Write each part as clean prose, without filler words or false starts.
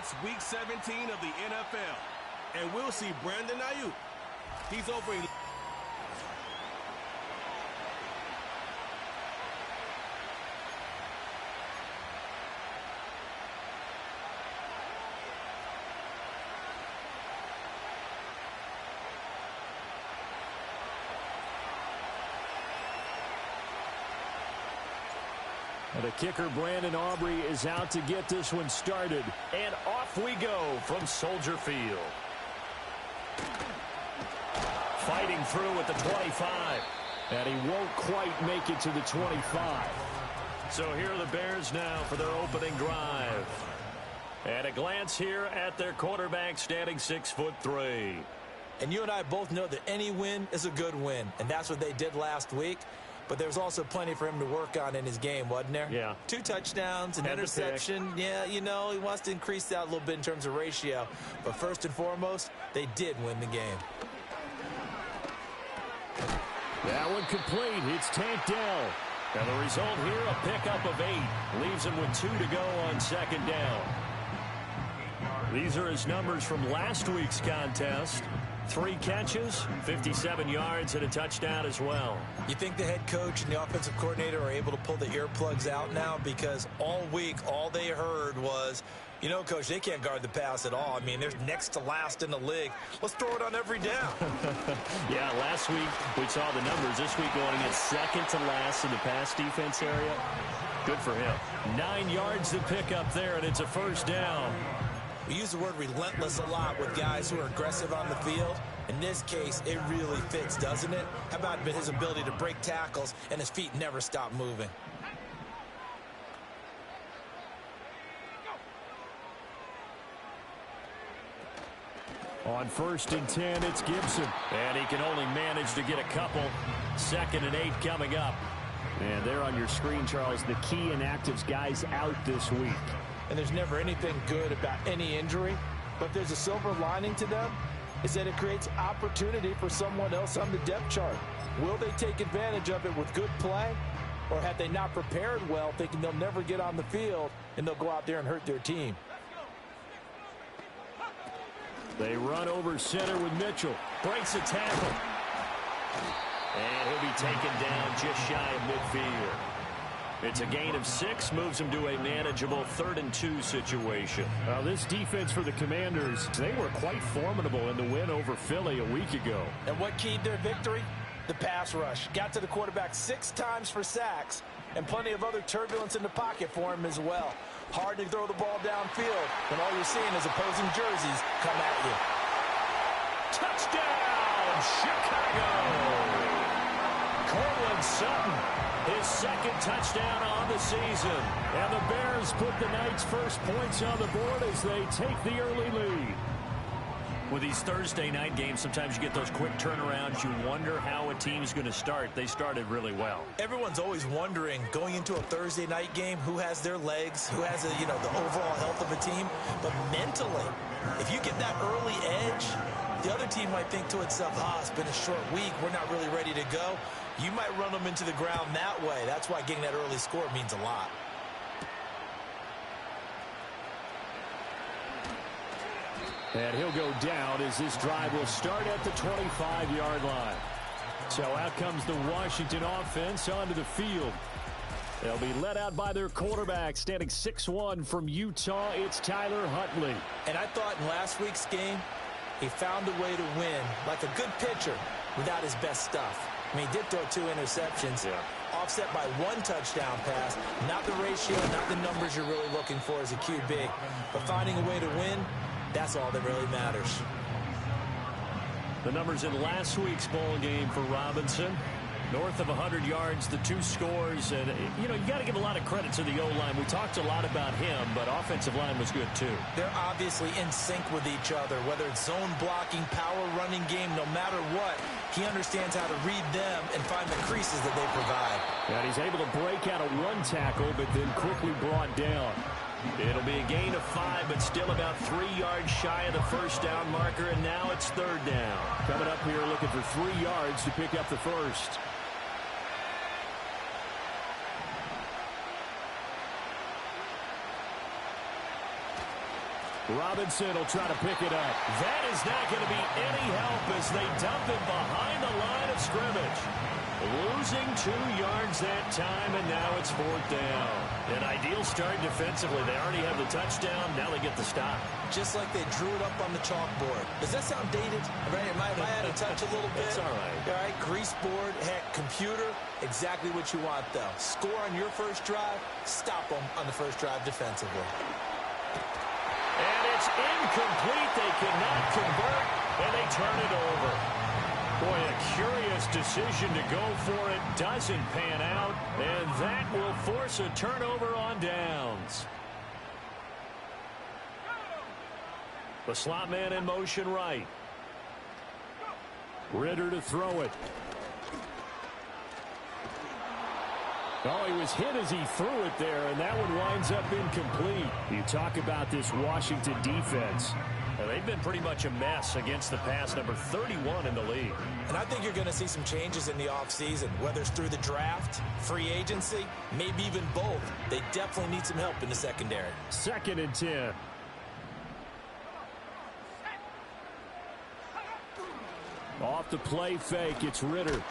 It's Week 17 of the NFL, and we'll see Brandon Ayuk. He's over in... The kicker, Brandon Aubrey, is out to get this one started. And off we go from Soldier Field. Fighting through at the 25. And he won't quite make it to the 25. So here are the Bears now for their opening drive. At a glance here at their quarterback, standing 6'3". And you and I both know that any win is a good win. And that's what they did last week. But there's also plenty for him to work on in his game, wasn't there? Yeah. 2 touchdowns, an interception. Yeah, you know, he wants to increase that a little bit in terms of ratio. But first and foremost, they did win the game. That one complete. It's Tank Dell. And the result here, a pickup of 8. Leaves him with 2 to go on second down. These are his numbers from last week's contest. 3 catches, 57 yards, and a touchdown as well. You think the head coach and the offensive coordinator are able to pull the earplugs out now? Because all week, all they heard was, you know, Coach, they can't guard the pass at all. I mean, they're next to last in the league. Let's throw it on every down. Yeah, last week we saw the numbers. This week going against second to last in the pass defense area. Good for him. 9 yards to pick up there, and it's a first down. We use the word relentless a lot with guys who are aggressive on the field. In this case, it really fits, doesn't it? How about his ability to break tackles and his feet never stop moving? On 1st and 10, it's Gibson. And he can only manage to get a couple. 2nd and 8 coming up. And there on your screen, Charles, the key inactives guys out this week. And there's never anything good about any injury, but there's a silver lining to them, is that it creates opportunity for someone else on the depth chart. Will they take advantage of it with good play, or have they not prepared well, thinking they'll never get on the field, and they'll go out there and hurt their team? They run over center with Mitchell. Breaks a tackle. And he'll be taken down just shy of midfield. It's a gain of 6, moves him to a manageable 3rd and 2 situation. This defense for the Commanders, they were quite formidable in the win over Philly a week ago. And what keyed their victory? The pass rush. Got to the quarterback 6 times for sacks, and plenty of other turbulence in the pocket for him as well. Hard to throw the ball downfield when all you're seeing is opposing jerseys come at you. Touchdown, Chicago! Courtland Sutton. His 2nd touchdown on the season. And the Bears put the Knights' first points on the board as they take the early lead. With these Thursday night games, sometimes you get those quick turnarounds. You wonder how a team's going to start. They started really well. Everyone's always wondering, going into a Thursday night game, who has their legs, who has the overall health of a team. But mentally, if you get that early edge, the other team might think to itself, it's been a short week. We're not really ready to go. You might run them into the ground that way. That's why getting that early score means a lot. And he'll go down as this drive will start at the 25-yard line. So out comes the Washington offense onto the field. They'll be led out by their quarterback, standing 6'1" from Utah. It's Tyler Huntley. And I thought in last week's game, he found a way to win, like a good pitcher, without his best stuff. I mean, he did throw 2 interceptions, offset by 1 touchdown pass. Not the ratio, not the numbers you're really looking for as a QB. But finding a way to win, that's all that really matters. The numbers in last week's bowl game for Robinson. North of 100 yards, the 2 scores. And, you got to give a lot of credit to the O-line. We talked a lot about him, but offensive line was good, too. They're obviously in sync with each other, whether it's zone blocking, power running game, no matter what. He understands how to read them and find the creases that they provide. And he's able to break out of 1 tackle, but then quickly brought down. It'll be a gain of 5, but still about 3 yards shy of the first down marker, and now it's 3rd down. Coming up here looking for 3 yards to pick up the first. Robinson will try to pick it up. That is not going to be any help as they dump him behind the line of scrimmage. Losing 2 yards that time, and now it's 4th down. An ideal start defensively. They already have the touchdown. Now they get the stop. Just like they drew it up on the chalkboard. Does that sound dated? Right? Am I out of touch a little bit? It's all right. All right, grease board, heck, computer, exactly what you want, though. Score on your first drive, stop them on the first drive defensively. And it's incomplete. They cannot convert, and they turn it over. Boy, a curious decision to go for it. Doesn't pan out, and that will force a turnover on downs. The slot man in motion right. Ritter to throw it. Oh, he was hit as he threw it there, and that one winds up incomplete. You talk about this Washington defense. Well, they've been pretty much a mess against the pass, number 31 in the league. And I think you're going to see some changes in the offseason, whether it's through the draft, free agency, maybe even both. They definitely need some help in the secondary. 2nd and 10. Off the play fake, it's Ritter.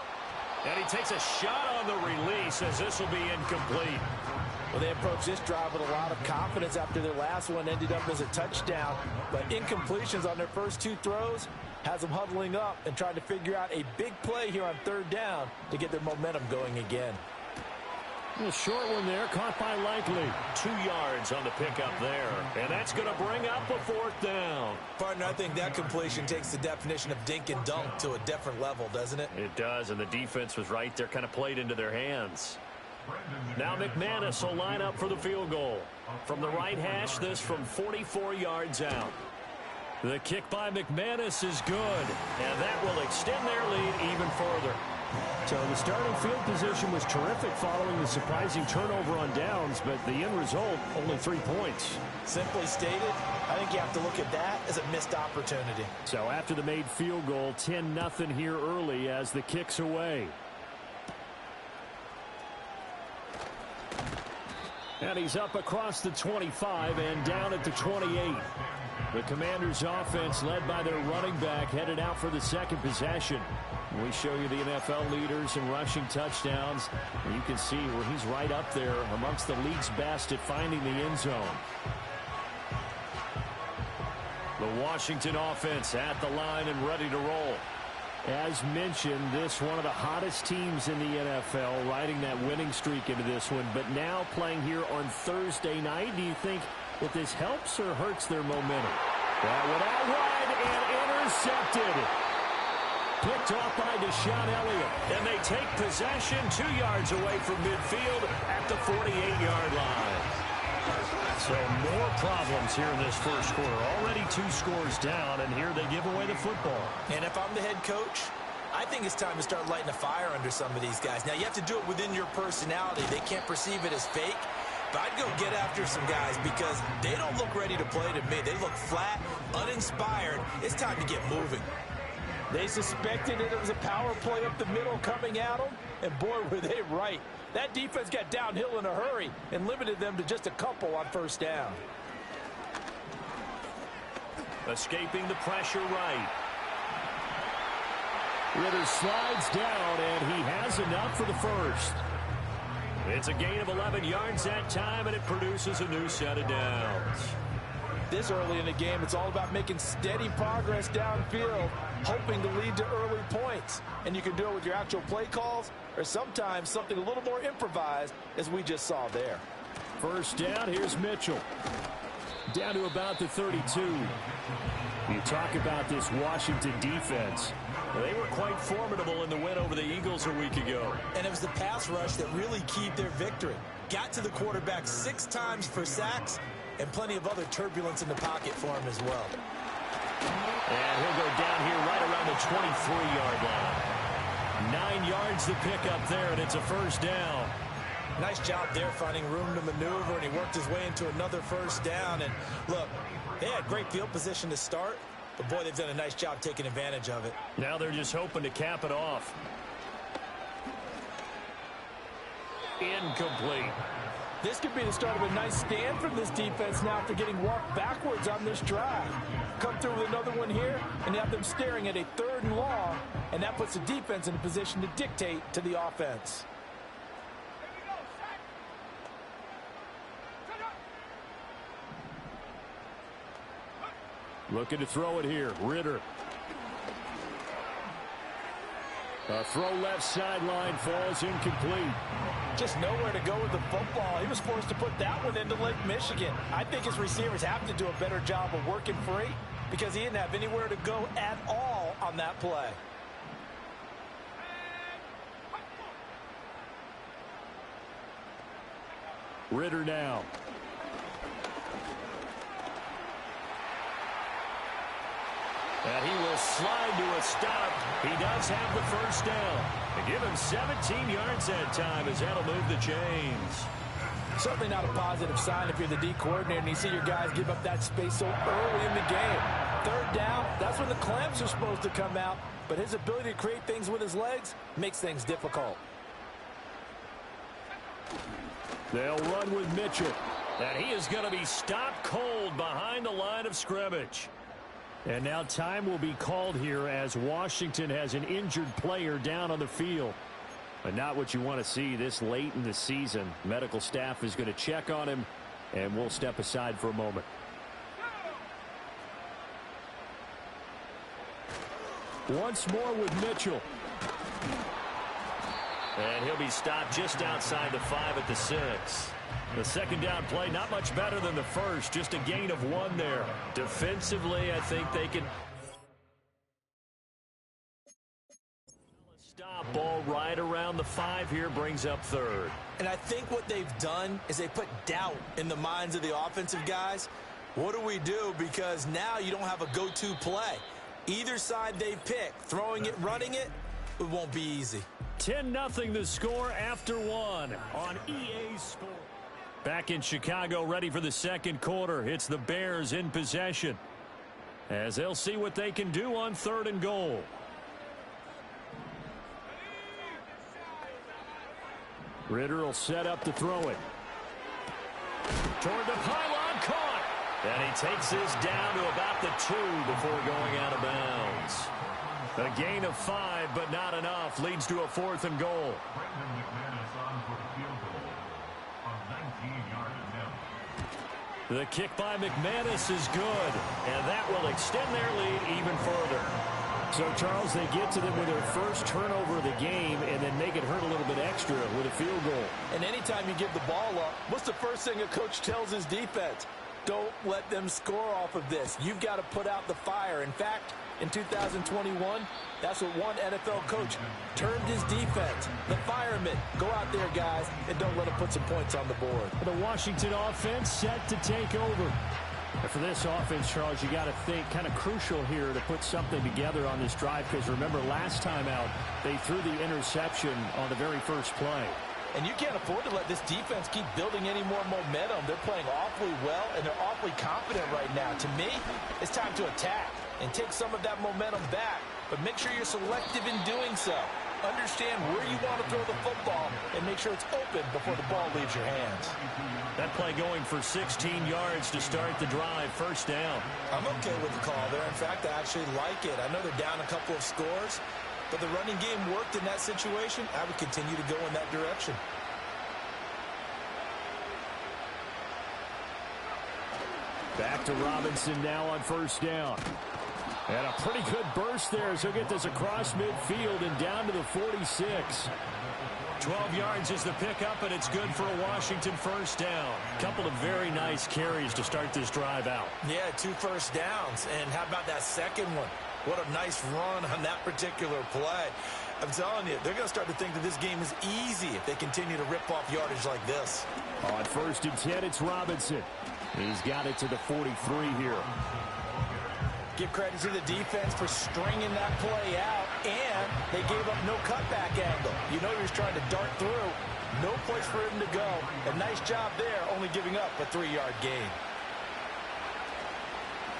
And he takes a shot on the release as this will be incomplete. Well, they approached this drive with a lot of confidence after their last one ended up as a touchdown. But incompletions on their first 2 throws has them huddling up and trying to figure out a big play here on 3rd down to get their momentum going again. A short one there, caught by Likely. 2 yards on the pickup there. And that's going to bring up a 4th down. Partner, I think that completion takes the definition of dink and dunk to a different level, doesn't it? It does, and the defense was right there, kind of played into their hands. Now McManus will line up for the field goal. From the right hash, this from 44 yards out. The kick by McManus is good, and that will extend their lead even further. So the starting field position was terrific following the surprising turnover on downs, but the end result, only 3 points. Simply stated, I think you have to look at that as a missed opportunity. So after the made field goal, 10-0 here early as the kick's away. And he's up across the 25 and down at the 28. The Commanders' offense, led by their running back, headed out for the 2nd possession. We show you the NFL leaders in rushing touchdowns. And you can see where he's right up there amongst the league's best at finding the end zone. The Washington offense at the line and ready to roll. As mentioned, this one of the hottest teams in the NFL, riding that winning streak into this one, but now playing here on Thursday night. Do you think that this helps or hurts their momentum? That one out wide and intercepted. Picked off by Deshaun Elliott. And they take possession 2 yards away from midfield at the 48-yard line. So more problems here in this first quarter. Already 2 scores down, and here they give away the football. And if I'm the head coach, I think it's time to start lighting a fire under some of these guys. Now, you have to do it within your personality. They can't perceive it as fake. But I'd go get after some guys because they don't look ready to play to me. They look flat, uninspired. It's time to get moving. They suspected that it was a power play up the middle coming at them, and boy, were they right. That defense got downhill in a hurry and limited them to just a couple on 1st down. Escaping the pressure right. Ritter slides down, and he has enough for the 1st. It's a gain of 11 yards that time, and it produces a new set of downs. This early in the game, it's all about making steady progress downfield, hoping to lead to early points. And you can do it with your actual play calls or sometimes something a little more improvised, as we just saw there. 1st down, here's Mitchell. Down to about the 32. You talk about this Washington defense. They were quite formidable in the win over the Eagles a week ago. And it was the pass rush that really keyed their victory. Got to the quarterback 6 times for sacks, and plenty of other turbulence in the pocket for him as well. And he'll go down here right around the 23-yard line. 9 yards to pick up there, and it's a 1st down. Nice job there finding room to maneuver, and he worked his way into another 1st down. And look, they had great field position to start, but boy, they've done a nice job taking advantage of it. Now they're just hoping to cap it off. Incomplete. This could be the start of a nice stand from this defense now after getting walked backwards on this drive. Come through with another one here, and you have them staring at a 3rd and long, and that puts the defense in a position to dictate to the offense. Looking to throw it here. Ridder. A throw left sideline falls incomplete. Just nowhere to go with the football. He was forced to put that one into Lake Michigan. I think his receivers have to do a better job of working free because he didn't have anywhere to go at all on that play. Ridder now. And he will slide to a stop. He does have the first down. And give him 17 yards that time as that'll move the chains. Certainly not a positive sign if you're the D coordinator and you see your guys give up that space so early in the game. 3rd down, that's when the clamps are supposed to come out. But his ability to create things with his legs makes things difficult. They'll run with Mitchell. And he is going to be stopped cold behind the line of scrimmage. And now time will be called here as Washington has an injured player down on the field. But not what you want to see this late in the season. Medical staff is going to check on him, and we'll step aside for a moment. Once more with Mitchell. And he'll be stopped just outside the 5 at the 6. The 2nd down play, not much better than the first. Just a gain of 1 there. Defensively, I think they can stop. Ball right around the 5 here, brings up 3rd. And I think what they've done is they put doubt in the minds of the offensive guys. What do we do? Because now you don't have a go-to play. Either side they pick, throwing it, running it, it won't be easy. 10-0 the score after 1 on EA Sports. Back in Chicago, ready for the 2nd quarter. It's the Bears in possession as they'll see what they can do on 3rd and goal. Ridder will set up to throw it. Toward the pylon, caught. And he takes this down to about the 2 before going out of bounds. A gain of 5, but not enough. Leads to a 4th and goal. The kick by McManus is good, and that will extend their lead even further. So, Charles, they get to them with their first turnover of the game and then make it hurt a little bit extra with a field goal. And anytime you give the ball up, what's the first thing a coach tells his defense? Don't let them score off of this. You've got to put out the fire. In fact, in 2021, that's what one NFL coach termed his defense. The firemen. Go out there, guys, and don't let them put some points on the board. The Washington offense set to take over. And for this offense, Charles, you got to think kind of crucial here to put something together on this drive because remember last time out, they threw the interception on the very first play. And you can't afford to let this defense keep building any more momentum. They're playing awfully well, and they're awfully confident right now. To me, it's time to attack and take some of that momentum back. But make sure you're selective in doing so. Understand where you want to throw the football and make sure it's open before the ball leaves your hands. That play going for 16 yards to start the drive. First down. I'm okay with the call there. In fact, I actually like it. I know they're down a couple of scores, but the running game worked in that situation. I would continue to go in that direction. Back to Robinson now on first down. And a pretty good burst there as he'll get this across midfield and down to the 46. 12 yards is the pickup, and it's good for a Washington first down. Couple of very nice carries to start this drive out. Yeah, 2 first downs. And how about that second one? What a nice run on that particular play. I'm telling you, they're going to start to think that this game is easy if they continue to rip off yardage like this. On first and 10, it's Robinson. He's got it to the 43 here. Give credit to the defense for stringing that play out, and they gave up no cutback angle. You know he was trying to dart through. No place for him to go. A nice job there, only giving up a 3-yard gain.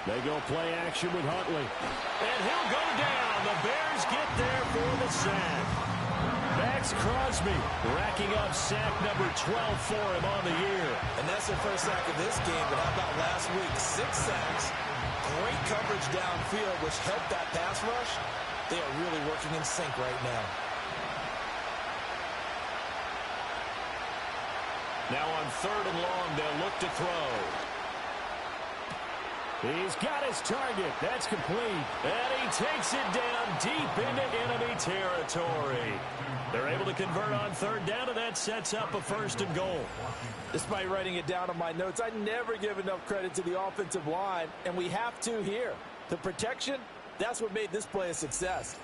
They go play action with Huntley. And he'll go down. The Bears get there for the sack. Back Maxx Crosby racking up sack number 12 for him on the year. And that's their first sack of this game, but how about last week? 6 sacks, great coverage downfield, which helped that pass rush. They are really working in sync right now. Now on 3rd and long, they'll look to throw. He's got his target. That's complete. And he takes it down deep into enemy territory. They're able to convert on 3rd down, and that sets up a 1st and goal. Despite writing it down on my notes, I never give enough credit to the offensive line, and we have to here. The protection, that's what made this play a success.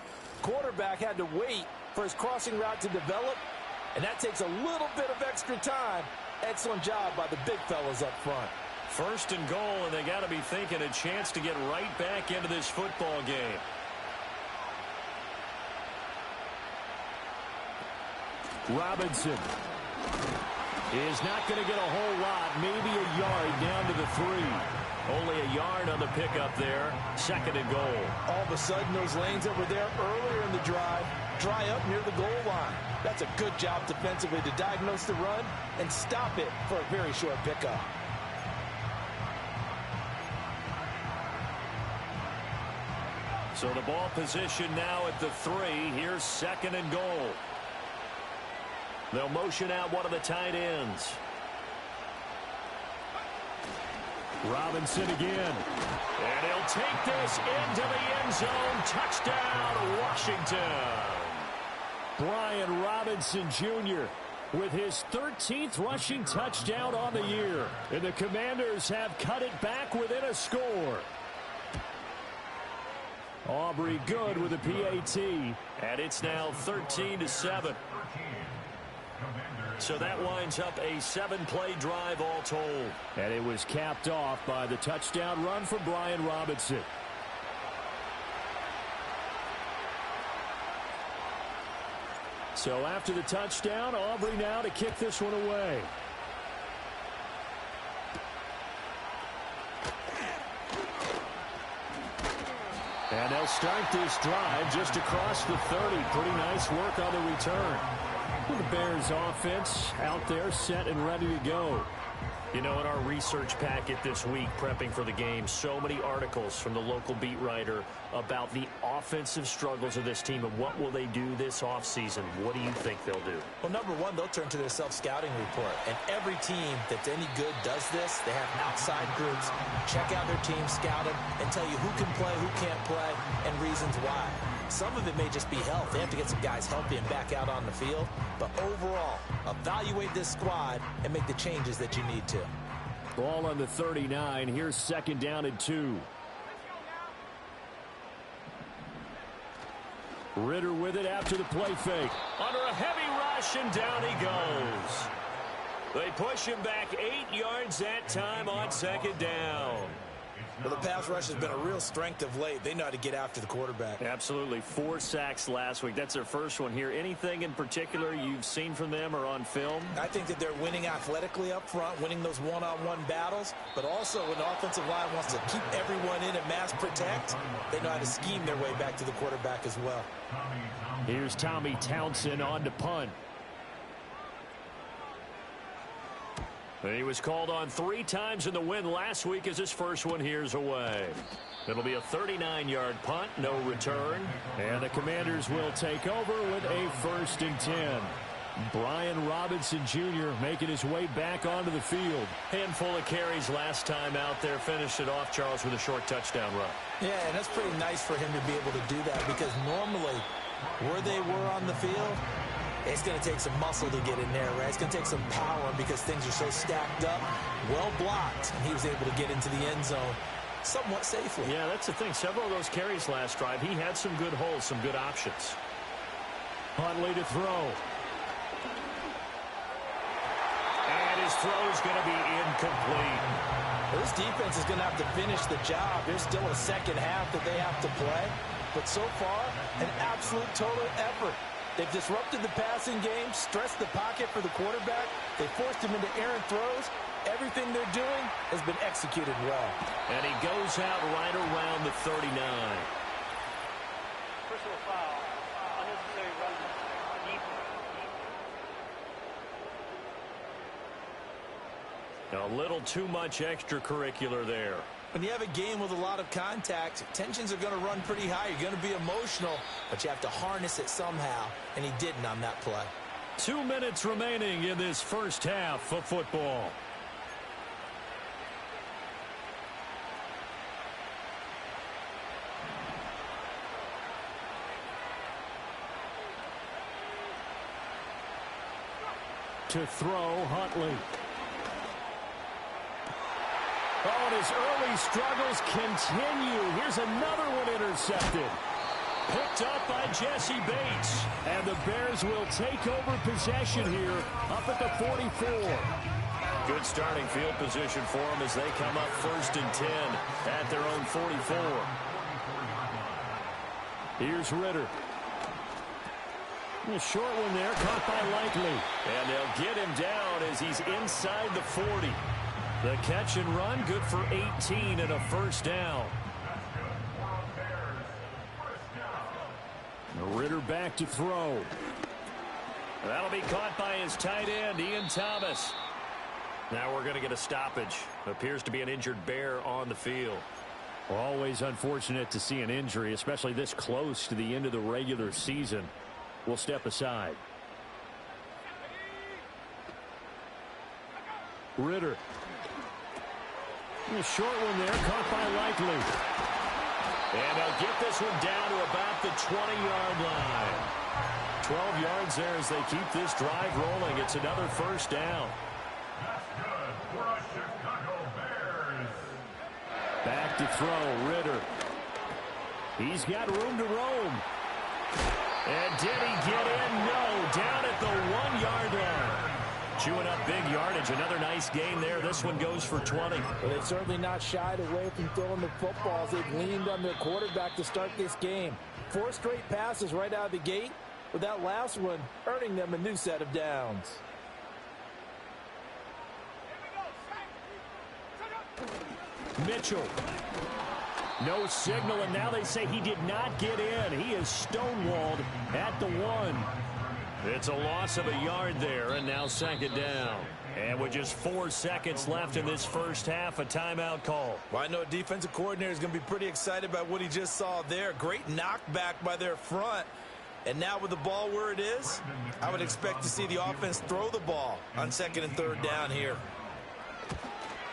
Quarterback had to wait for his crossing route to develop, and that takes a little bit of extra time. Excellent job by the big fellas up front. 1st and goal, and they got to be thinking a chance to get right back into this football game. Robinson is not going to get a whole lot, maybe a yard down to the 3. Only a yard on the pickup there. 2nd and goal. All of a sudden, those lanes that were there earlier in the drive dry up near the goal line. That's a good job defensively to diagnose the run and stop it for a very short pickup. So the ball position now at the 3. Here's 2nd and goal. They'll motion out one of the tight ends. Robinson again. And he'll take this into the end zone. Touchdown, Washington. Brian Robinson Jr. with his 13th rushing touchdown on the year. And the Commanders have cut it back within a score. Aubrey good with a PAT. And it's now 13-7. So that winds up a 7-play drive all told. And it was capped off by the touchdown run from Brian Robinson. So after the touchdown, Aubrey now to kick this one away. And they'll start this drive just across the 30. Pretty nice work on the return. The Bears offense out there set and ready to go. You know, in our research packet this week, prepping for the game, so many articles from the local beat writer about the offensive struggles of this team and what will they do this offseason. What do you think they'll do? Well, number one, they'll turn to their self-scouting report. And every team that's any good does this. They have outside groups, check out their team, scout them, and tell you who can play, who can't play, and reasons why. Some of it may just be health. They have to get some guys healthy and back out on the field. But overall, evaluate this squad and make the changes that you need to. Ball on the 39. Here's 2nd down and 2. Ritter with it after the play fake. Under a heavy rush, and down he goes. They push him back 8 yards that time on 2nd down. Well, the pass rush has been a real strength of late. They know how to get after the quarterback. Absolutely. 4 sacks last week. That's their first one here. Anything in particular you've seen from them or on film? I think that they're winning athletically up front, winning those one-on-one battles, but also when the offensive line wants to keep everyone in and mass protect, they know how to scheme their way back to the quarterback as well. Here's Tommy Townsend on to punt. He was called on 3 times in the win last week as his first one here's away. It'll be a 39-yard punt, no return. And the Commanders will take over with a 1st and 10. Brian Robinson Jr. making his way back onto the field. Handful of carries last time out there. Finished it off, Charles, with a short touchdown run. Yeah, and that's pretty nice for him to be able to do that because normally where they were on the field, it's going to take some muscle to get in there, right? It's going to take some power because things are so stacked up, well blocked, and he was able to get into the end zone somewhat safely. Yeah, that's the thing. Several of those carries last drive, he had some good holes, some good options. Huntley to throw. And his throw is going to be incomplete. This defense is going to have to finish the job. There's still a second half that they have to play. But so far, an absolute total effort. They've disrupted the passing game, stressed the pocket for the quarterback. They forced him into errant throws. Everything they're doing has been executed well. And he goes out right around the 39. Personal foul, unnecessary run, deep A little too much extracurricular there. When you have a game with a lot of contact, tensions are going to run pretty high. You're going to be emotional, but you have to harness it somehow, and he didn't on that play. 2 minutes remaining in this first half of football. To throw, Huntley. Oh, and his early struggles continue. Here's another one intercepted. Picked up by Jesse Bates. And the Bears will take over possession here up at the 44. Good starting field position for them as they come up 1st and 10 at their own 44. Here's Ritter. A short one there, caught by Likely. And they'll get him down as he's inside the 40. The catch and run, good for 18 and a first down. Ritter back to throw. That'll be caught by his tight end, Ian Thomas. Now we're going to get a stoppage. Appears to be an injured Bear on the field. Always unfortunate to see an injury, especially this close to the end of the regular season. We'll step aside. Ritter. A short one there, caught by Likely. And they'll get this one down to about the 20-yard line. 12 yards there as they keep this drive rolling. It's another first down. Back to throw, Ritter. He's got room to roam. And did he get in? No, down at the 1-yard line. Chewing up big yardage. Another nice gain there. This one goes for 20. Well, they've certainly not shied away from throwing the footballs. They've leaned on their quarterback to start this game. 4 straight passes right out of the gate, with that last one earning them a new set of downs. Mitchell. No signal, and now they say he did not get in. He is stonewalled at the 1. It's a loss of a yard there, and now 2nd down. And with just 4 seconds left in this first half, a timeout call. Well, I know a defensive coordinator is going to be pretty excited about what he just saw there. Great knockback by their front. And now with the ball where it is, I would expect to see the offense throw the ball on 2nd and 3rd down here.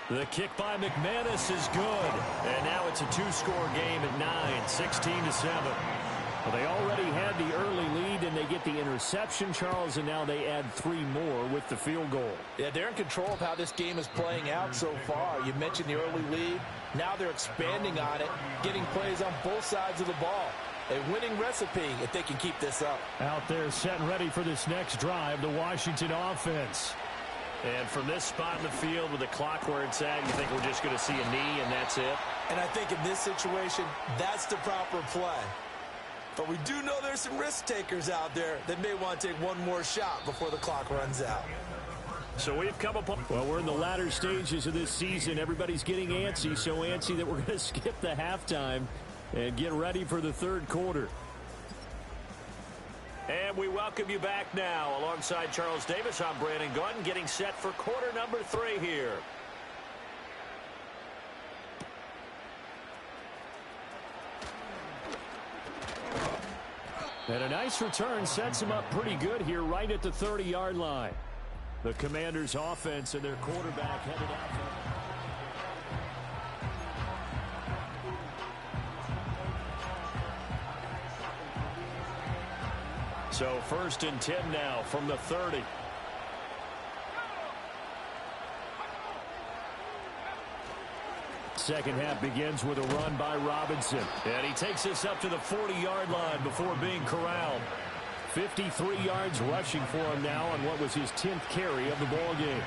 The kick by McManus is good. And now it's a 2-score game at 9, 16-7. Well, they already had the early lead, and they get the interception, Charles, and now they add 3 more with the field goal. Yeah, they're in control of how this game is playing out so far. You mentioned the early lead. Now they're expanding on it, getting plays on both sides of the ball. A winning recipe if they can keep this up. Out there set and ready for this next drive, the Washington offense. And from this spot in the field with the clock where it's at, you think we're just going to see a knee and that's it? And I think in this situation, that's the proper play. But we do know there's some risk takers out there that may want to take one more shot before the clock runs out. So we've come upon... Well, we're in the latter stages of this season. Everybody's getting antsy, so antsy that we're going to skip the halftime and get ready for the 3rd quarter. And we welcome you back now. Alongside Charles Davis, I'm Brandon Gaudin, getting set for quarter number 3 here. And a nice return sets him up pretty good here right at the 30-yard line. The Commanders' offense and their quarterback headed out. So 1st and 10 now from the 30. Second half begins with a run by Robinson. And he takes this up to the 40-yard line before being corralled. 53 yards rushing for him now on what was his 10th carry of the ball game.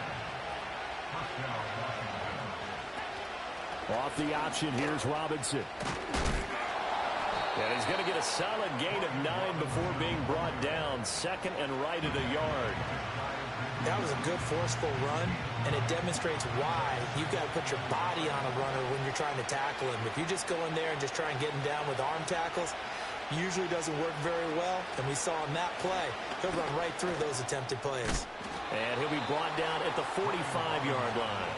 Off the option, here's Robinson. And he's going to get a solid gain of 9 before being brought down. 2nd and right at a yard. That was a good forceful run, and it demonstrates why you've got to put your body on a runner when you're trying to tackle him. If you just go in there and just try and get him down with arm tackles, usually doesn't work very well. And we saw in that play, he'll run right through those attempted plays. And he'll be brought down at the 45-yard line.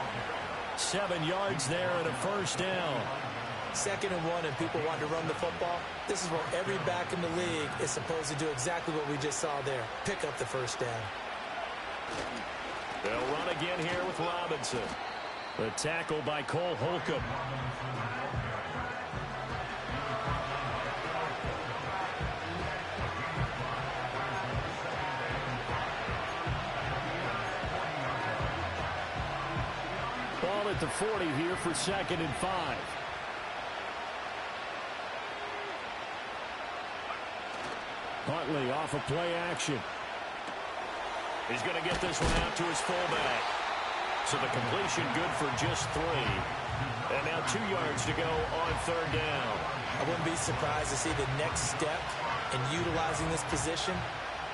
7 yards there and a first down. 2nd and 1 and people want to run the football. This is where every back in the league is supposed to do exactly what we just saw there. Pick up the first down. They'll run again here with Robinson. The tackle by Cole Holcomb. Ball at the 40 here for 2nd and 5. Huntley off of play action. He's going to get this one out to his fullback. So the completion good for just 3. And now 2 yards to go on 3rd down. I wouldn't be surprised to see the next step in utilizing this position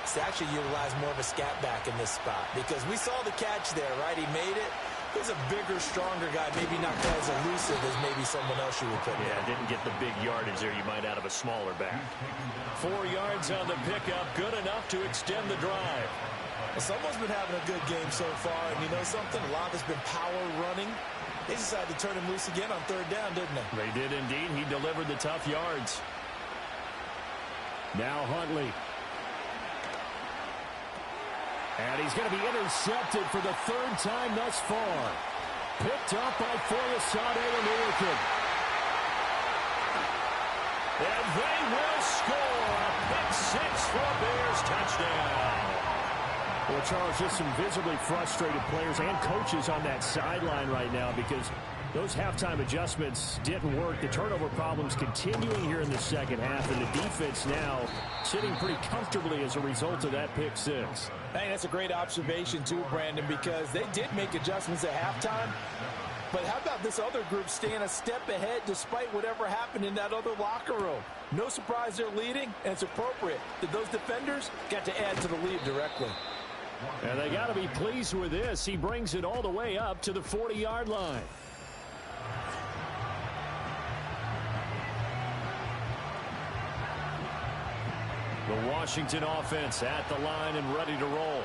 is to actually utilize more of a scat back in this spot. Because we saw the catch there, right? He made it. He's a bigger, stronger guy, maybe not quite as elusive as maybe someone else you would put in. Yeah, didn't get the big yardage there you might out of a smaller back. 4 yards on the pickup, good enough to extend the drive. Well, someone's been having a good game so far, and you know something? A lot of it's been power running. They decided to turn him loose again on 3rd down, didn't they? They did indeed. He delivered the tough yards. Now Huntley. And he's going to be intercepted for the 3rd time thus far. Picked up by Foyesade Oluokun. And they will score a pick-6 for a Bears touchdown. Well, Charles, just some visibly frustrated players and coaches on that sideline right now because those halftime adjustments didn't work. The turnover problems continuing here in the 2nd half, and the defense now sitting pretty comfortably as a result of that pick-6. Hey, that's a great observation too, Brandon, because they did make adjustments at halftime. But how about this other group staying a step ahead despite whatever happened in that other locker room? No surprise they're leading, and it's appropriate that those defenders got to add to the lead directly. And they got to be pleased with this. He brings it all the way up to the 40-yard line. The Washington offense at the line and ready to roll.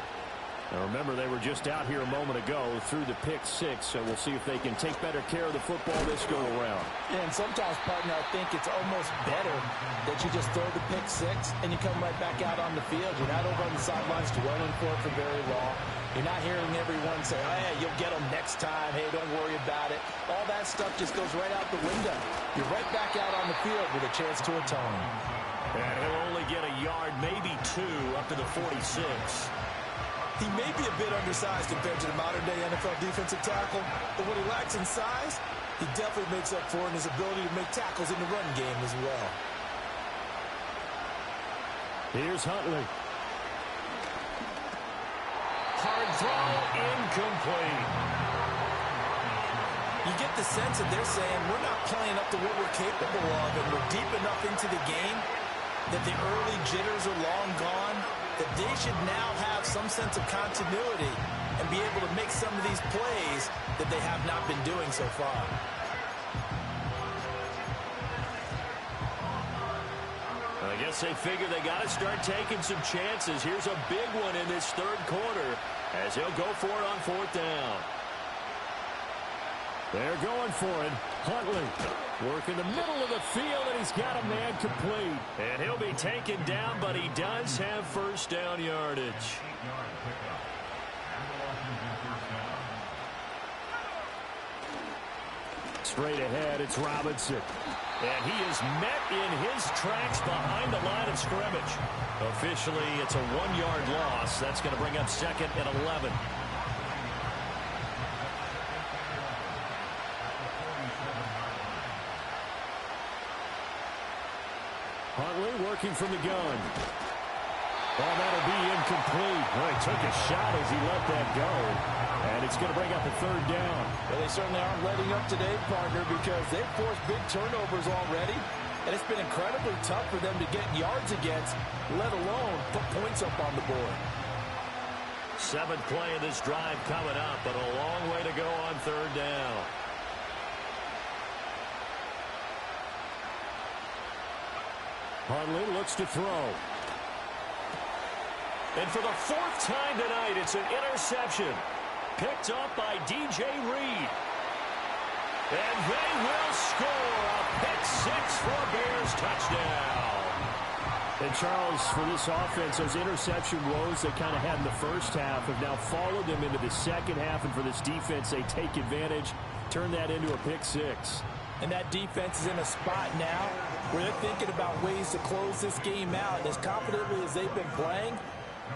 Now remember, they were just out here a moment ago through the pick-6, so we'll see if they can take better care of the football this go-around. Yeah, and sometimes, partner, I think it's almost better that you just throw the pick-6 and you come right back out on the field. You're not over on the sidelines dwelling for it for very long. You're not hearing everyone say, oh, yeah, you'll get them next time. Hey, don't worry about it. All that stuff just goes right out the window. You're right back out on the field with a chance to atone. And he'll only get a yard, maybe 2, up to the 46. He may be a bit undersized compared to the modern-day NFL defensive tackle, but what he lacks in size, he definitely makes up for in his ability to make tackles in the run game as well. Here's Huntley. Hard throw, incomplete. You get the sense that they're saying we're not playing up to what we're capable of, and we're deep enough into the game that the early jitters are long gone, that they should now have some sense of continuity and be able to make some of these plays that they have not been doing so far. I guess they figure they got to start taking some chances. Here's a big one in this 3rd quarter as he'll go for it on 4th down. They're going for it. Huntley work in the middle of the field, and he's got a man complete. And he'll be taken down, but he does have 1st down yardage. Straight ahead, it's Robinson. And he is met in his tracks behind the line of scrimmage. Officially, it's a 1-yard loss. That's going to bring up 2nd and 11. Huntley working from the gun. Oh, that'll be incomplete. Well, he took a shot as he let that go. And it's going to bring up a 3rd down. Well, they certainly aren't letting up today, partner, because they've forced big turnovers already. And it's been incredibly tough for them to get yards against, let alone put points up on the board. 7th play of this drive coming up, but a long way to go on 3rd down. Huntley looks to throw. And for the 4th time tonight, it's an interception. Picked up by DJ Reed. And they will score a pick six for a Bears touchdown. And Charles, for this offense, those interception woes they kind of had in the first half have now followed them into the second half. And for this defense, they take advantage, turn that into a pick six. And that defense is in a spot now where they're thinking about ways to close this game out. And as confidently as they've been playing,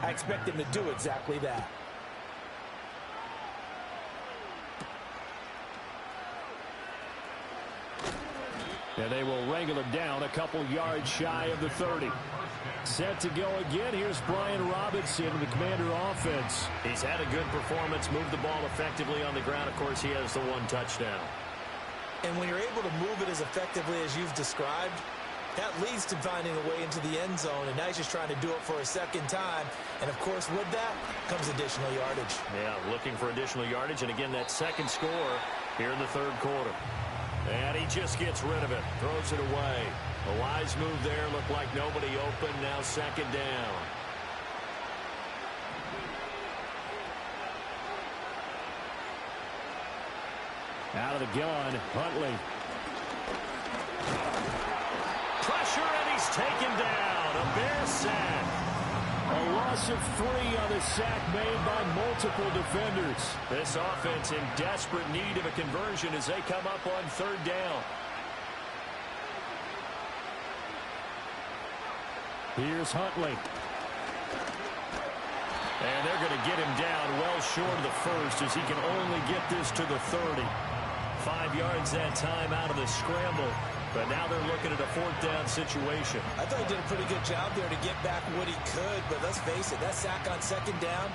I expect them to do exactly that. And they will wrangle him down a couple yards shy of the 30. Set to go again. Here's Brian Robinson, the Commander offense. He's had a good performance, moved the ball effectively on the ground. Of course, he has the one touchdown. And when you're able to move it as effectively as you've described, that leads to finding a way into the end zone. And now he's just trying to do it for a second time. And, of course, with that comes additional yardage. Yeah, looking for additional yardage. And, again, that second score here in the third quarter. And he just gets rid of it, throws it away. A wise move there, looked like nobody open, now second down. Out of the gun, Huntley. Pressure, and he's taken down. A Bears sack. A loss of 3 on the sack made by multiple defenders. This offense in desperate need of a conversion as they come up on third down. Here's Huntley. And they're going to get him down well short of the first as he can only get this to the 30. 5 yards that time out of the scramble. But now they're looking at a fourth down situation. I thought he did a pretty good job there to get back what he could. But let's face it, that sack on second down,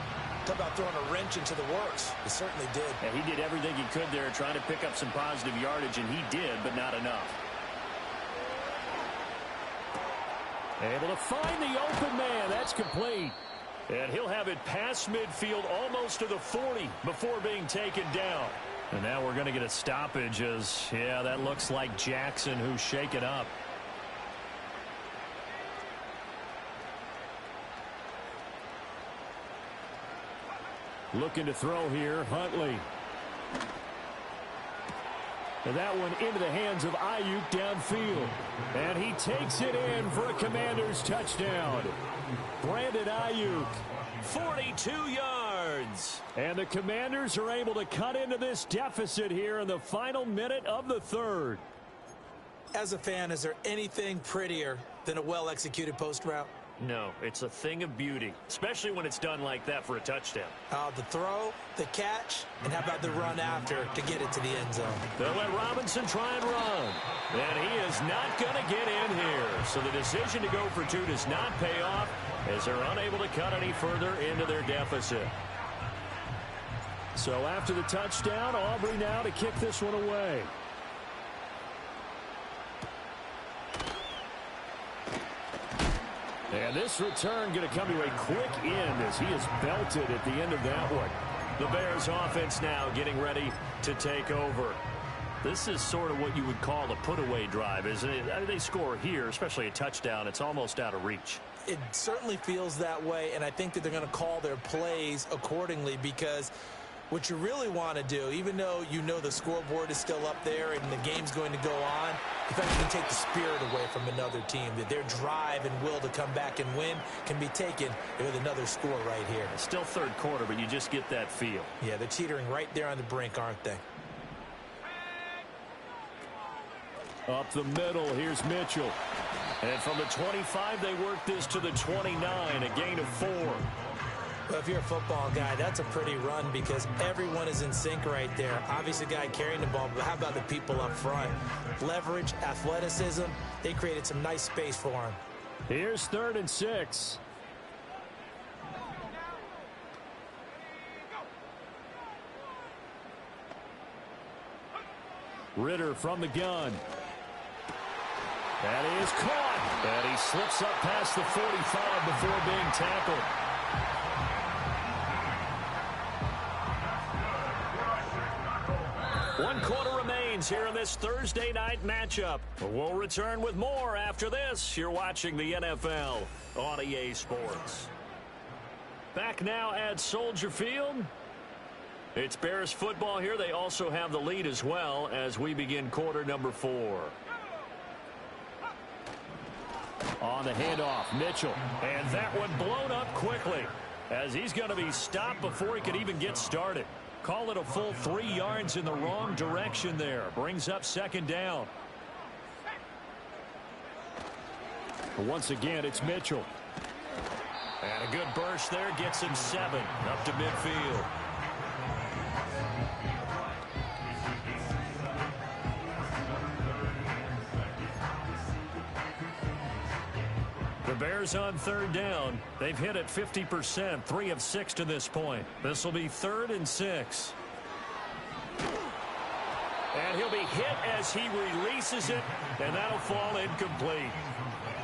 talk about throwing a wrench into the works. He certainly did. And he did everything he could there trying to pick up some positive yardage, and he did, but not enough. Able to find the open man. That's complete. And he'll have it past midfield almost to the 40 before being taken down. And now we're going to get a stoppage as, yeah, that looks like Jackson who's shaken up. Looking to throw here, Huntley. And that one into the hands of Ayuk downfield. And he takes it in for a Commander's touchdown. Brandon Ayuk. 42 yards. And the Commanders are able to cut into this deficit here in the final minute of the third. As a fan, is there anything prettier than a well-executed post route? No, it's a thing of beauty, especially when it's done like that for a touchdown. The throw, the catch, and how about the run after to get it to the end zone? They'll let Robinson try and run. And he is not going to get in here. So the decision to go for 2 does not pay off as they're unable to cut any further into their deficit. So after the touchdown, Aubrey now to kick this one away. And this return going to come to a quick end as he is belted at the end of that one. The Bears offense now getting ready to take over. This is sort of what you would call a put-away drive, isn't it? I mean, they score here, especially a touchdown. It's almost out of reach. It certainly feels that way, and I think that they're going to call their plays accordingly because what you really want to do, even though you know the scoreboard is still up there and the game's going to go on, in fact, you can take the spirit away from another team, that their drive and will to come back and win can be taken with another score right here. It's still third quarter, but you just get that feel. Yeah, they're teetering right there on the brink, aren't they? Up the middle, here's Mitchell. And from the 25, they work this to the 29, a gain of 4. Well, if you're a football guy, that's a pretty run because everyone is in sync right there. Obviously, the guy carrying the ball, but how about the people up front? Leverage, athleticism, they created some nice space for him. Here's 3rd and 6. Ritter from the gun. That is caught. And he slips up past the 45 before being tackled. One quarter remains here in this Thursday night matchup. We'll return with more after this. You're watching the NFL on EA Sports. Back now at Soldier Field. It's Bears football here. They also have the lead as well as we begin quarter number 4. On the handoff, Mitchell. And that one blown up quickly as he's going to be stopped before he could even get started. Call it a full 3 yards in the wrong direction there. Brings up second down. Once again, it's Mitchell. And a good burst there gets him 7 up to midfield. The Bears on third down. They've hit it 50%, 3 of 6 to this point. This will be 3rd and 6. And he'll be hit as he releases it, and that'll fall incomplete.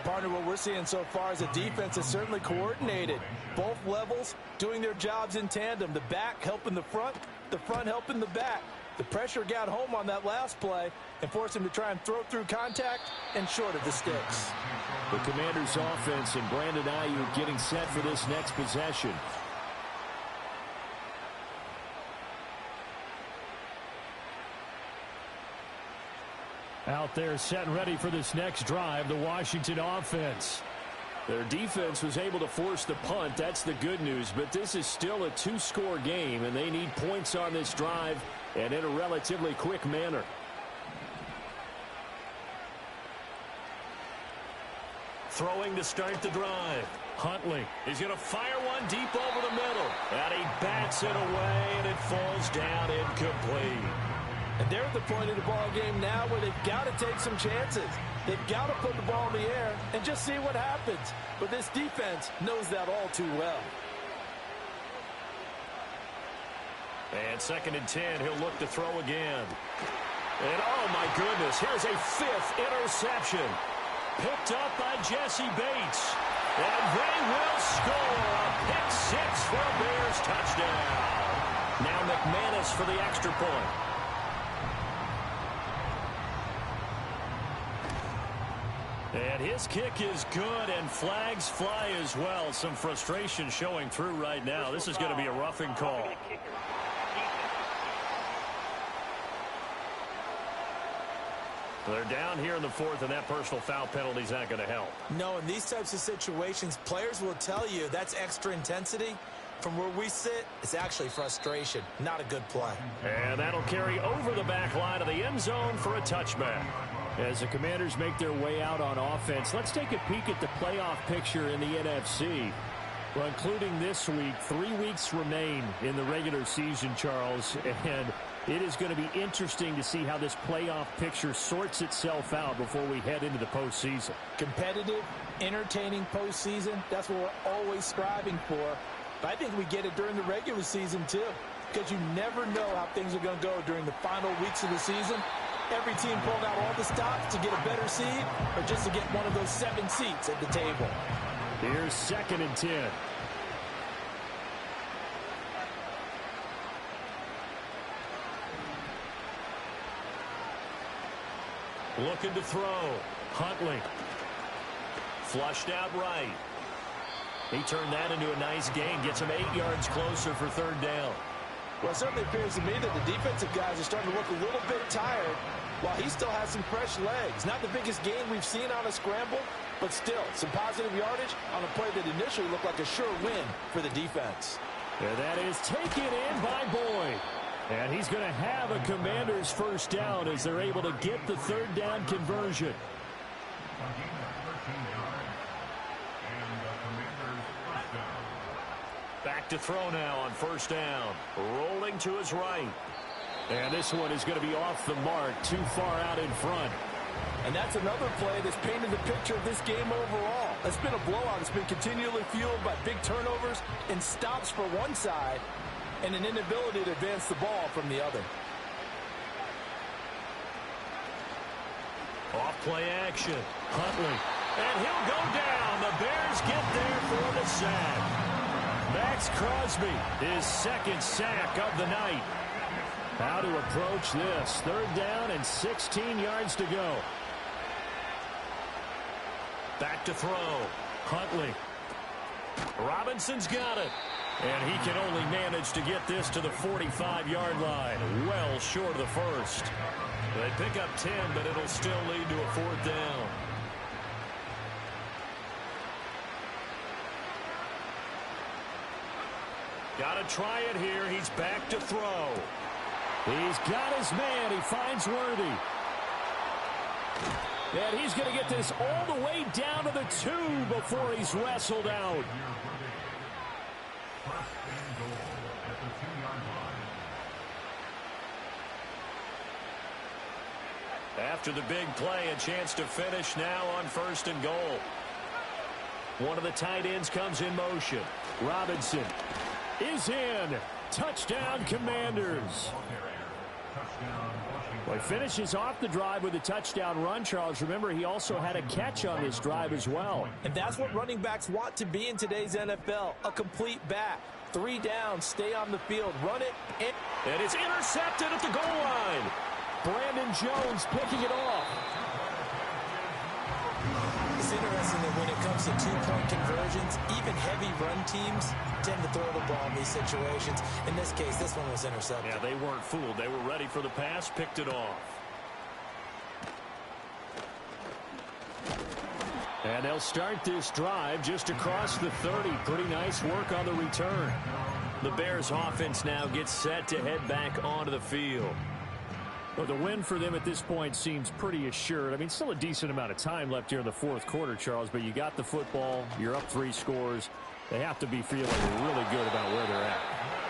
Partner, what we're seeing so far is a defense is certainly coordinated. Both levels doing their jobs in tandem. The back helping the front helping the back. The pressure got home on that last play and forced him to try and throw through contact and short of the sticks. The Commanders' offense and Brandon Ayuk getting set for this next possession. Out there set and ready for this next drive, the Washington offense. Their defense was able to force the punt. That's the good news. But this is still a 2-score game, and they need points on this drive and in a relatively quick manner. Throwing to start the drive. Huntley. He's going to fire one deep over the middle. And he bats it away, and it falls down incomplete. And they're at the point of the ball game now where they've got to take some chances. They've got to put the ball in the air and just see what happens. But this defense knows that all too well. And 2nd and 10, he'll look to throw again. And oh my goodness, here's a 5th interception. Picked up by Jesse Bates. And they will score a pick 6 for a Bears touchdown. Now McManus for the extra point. And his kick is good, and flags fly as well. Some frustration showing through right now. This is going to be a roughing call. They're down here in the 4th, and that personal foul penalty is not going to help. No, in these types of situations, players will tell you that's extra intensity. From where we sit, it's actually frustration. Not a good play. And that'll carry over the back line of the end zone for a touchback. As the Commanders make their way out on offense, let's take a peek at the playoff picture in the NFC. Well, including this week, 3 weeks remain in the regular season, Charles, and it is going to be interesting to see how this playoff picture sorts itself out before we head into the postseason. Competitive, entertaining postseason, that's what we're always striving for. But I think we get it during the regular season, too, because you never know how things are going to go during the final weeks of the season. Every team pulling out all the stops to get a better seed or just to get one of those 7 seats at the table. Here's 2nd and 10. Looking to throw. Huntley. Flushed out right. He turned that into a nice gain. Gets him 8 yards closer for 3rd down. Well, it certainly appears to me that the defensive guys are starting to look a little bit tired while he still has some fresh legs. Not the biggest gain we've seen on a scramble, but still some positive yardage on a play that initially looked like a sure win for the defense. And that is taken in by Boyd. And he's going to have a Commander's first down as they're able to get the 3rd down conversion. Back to throw now on 1st down. Rolling to his right. And this one is going to be off the mark, too far out in front. And that's another play that's painted the picture of this game overall. It's been a blowout. It's been continually fueled by big turnovers and stops for one side and an inability to advance the ball from the other. Off play action. Huntley. And he'll go down. The Bears get there for the sack. Max Crosby, his 2nd sack of the night. How to approach this. 3rd down and 16 yards to go. Back to throw. Huntley. Robinson's got it. And he can only manage to get this to the 45-yard line, well short of the first. They pick up 10, but it'll still lead to a fourth down. Got to try it here. He's back to throw. He's got his man. He finds Worthy. And he's going to get this all the way down to the 2 before he's wrestled out. After the big play, a chance to finish now on 1st and goal. One of the tight ends comes in motion. Robinson is in. Touchdown, Commanders. Well, he finishes off the drive with a touchdown run, Charles. Remember, he also had a catch on this drive as well. And that's what running backs want to be in today's NFL, a complete back. 3 down, stay on the field, run it. And it's intercepted at the goal line. Brandon Jones picking it off. It's interesting that when it comes to two-point conversions, even heavy run teams tend to throw the ball in these situations. In this case, this one was intercepted. Yeah, they weren't fooled. They were ready for the pass, picked it off. And they'll start this drive just across the 30. Pretty nice work on the return. The Bears offense now gets set to head back onto the field. Well, the win for them at this point seems pretty assured. I mean, still a decent amount of time left here in the fourth quarter, Charles, but you got the football. You're up 3 scores. They have to be feeling really good about where they're at.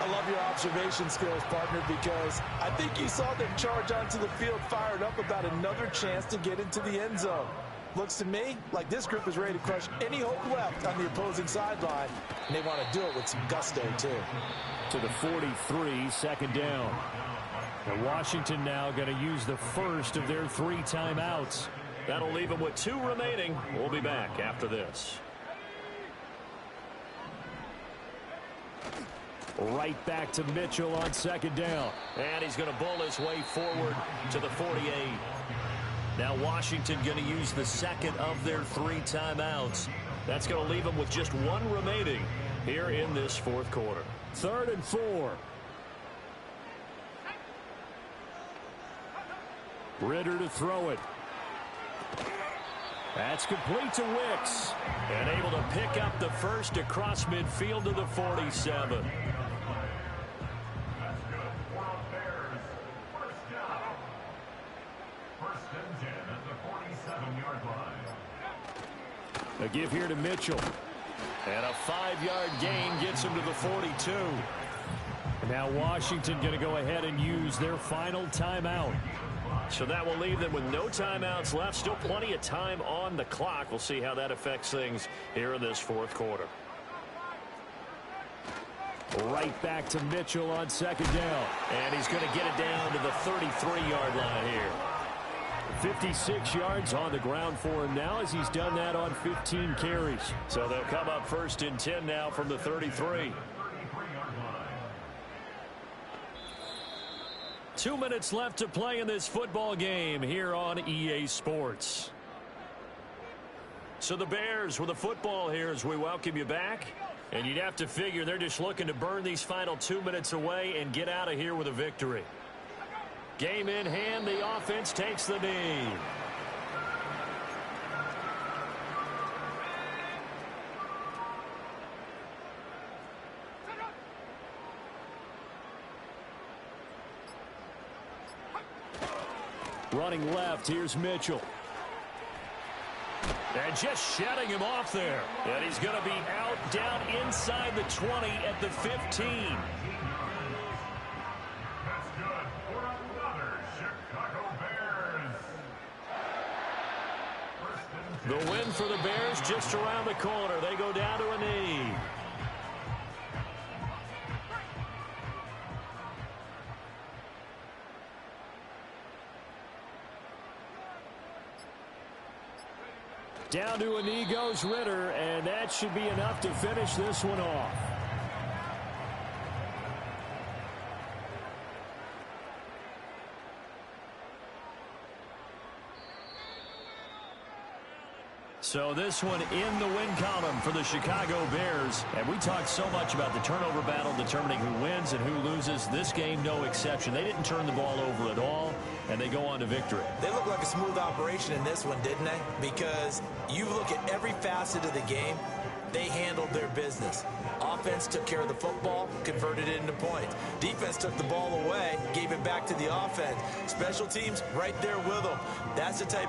I love your observation skills, partner, because I think you saw them charge onto the field fired up about another chance to get into the end zone. Looks to me like this group is ready to crush any hope left on the opposing sideline, and they want to do it with some gusto, too. To the 43, 2nd down. And Washington now going to use the first of their 3 timeouts. That'll leave them with 2 remaining. We'll be back after this. Right back to Mitchell on 2nd down. And he's going to bull his way forward to the 48. Now Washington going to use the second of their 3 timeouts. That's going to leave them with just 1 remaining here in this fourth quarter. 3rd and 4. Ritter to throw it. That's complete to Wicks. And able to pick up the first across midfield to the 47. A give here to Mitchell. And a 5-yard gain gets him to the 42. And now Washington going to go ahead and use their final timeout. So that will leave them with no timeouts left. Still plenty of time on the clock. We'll see how that affects things here in this fourth quarter. Right back to Mitchell on 2nd down. And he's going to get it down to the 33-yard line here. 56 yards on the ground for him now as he's done that on 15 carries. So they'll come up 1st and 10 now from the 33. 2 minutes left to play in this football game here on EA Sports. So the Bears with the football here as we welcome you back. And you'd have to figure they're just looking to burn these final 2 minutes away and get out of here with a victory. Game in hand, the offense takes the knee. Running left, here's Mitchell. And just shutting him off there. And he's going to be out down inside the 20 at the 15. That's good for another Chicago Bears. The win for the Bears just around the corner. They go down to a knee. Down to a knee goes Ritter, and that should be enough to finish this one off. So this one in the win column for the Chicago Bears. And we talked so much about the turnover battle determining who wins and who loses. This game, no exception. They didn't turn the ball over at all, and they go on to victory. They look like a smooth operation in this one, didn't they? Because you look at every facet of the game, they handled their business. Offense took care of the football, converted it into points. Defense took the ball away, gave it back to the offense. Special teams right there with them. That's the type